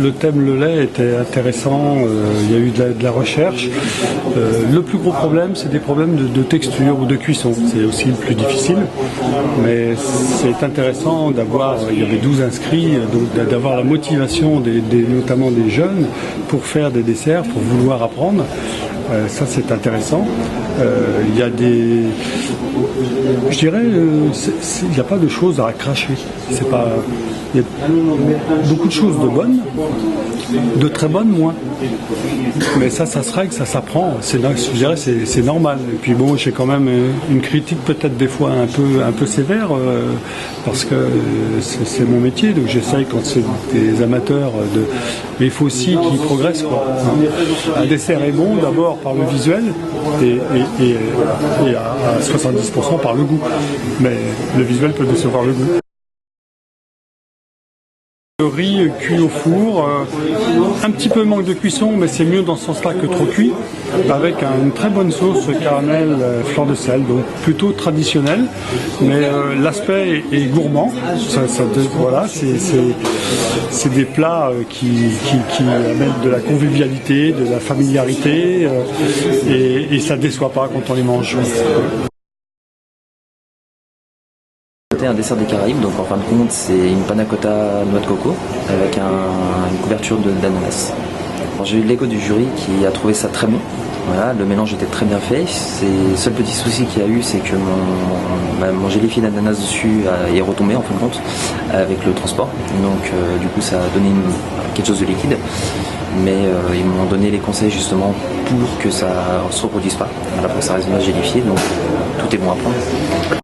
Le thème le lait était intéressant, il y a eu de la recherche. Le plus gros problème, c'est des problèmes de texture ou de cuisson. C'est aussi le plus difficile, mais c'est intéressant d'avoir, il y avait 12 inscrits, donc d'avoir la motivation notamment des jeunes pour faire des desserts, pour vouloir apprendre. Ça c'est intéressant. Il y a des, je dirais, il n'y a pas de choses à cracher. C'est pas, il y a beaucoup de choses de bonnes, de très bonnes moins. Mais ça se règle, ça s'apprend. Je dirais c'est normal. Et puis bon, j'ai quand même une critique peut-être des fois un peu sévère parce que c'est mon métier, donc j'essaye quand c'est des amateurs de. Mais il faut aussi qu'ils progressent, quoi. Un dessert est bon d'abord par le visuel et à 70% par le goût. Mais le visuel peut décevoir le goût. Le riz cuit au four, un petit peu manque de cuisson, mais c'est mieux dans ce sens-là que trop cuit, avec une très bonne sauce caramel fleur de sel, donc plutôt traditionnel, mais l'aspect est gourmand. Voilà, c'est des plats qui amènent de la convivialité, de la familiarité, et ça ne déçoit pas quand on les mange. Un dessert des Caraïbes, donc en fin de compte c'est une panna cotta noix de coco avec une couverture d'ananas. J'ai eu l'écho du jury qui a trouvé ça très bon. Voilà, le mélange était très bien fait. Le seul petit souci qu'il y a eu, c'est que mon gélifié d'ananas dessus est retombé en fin de compte avec le transport. Donc du coup ça a donné quelque chose de liquide. Mais ils m'ont donné les conseils justement pour que ça ne se reproduise pas. Voilà, pour que ça reste bien gélifié, donc tout est bon à prendre.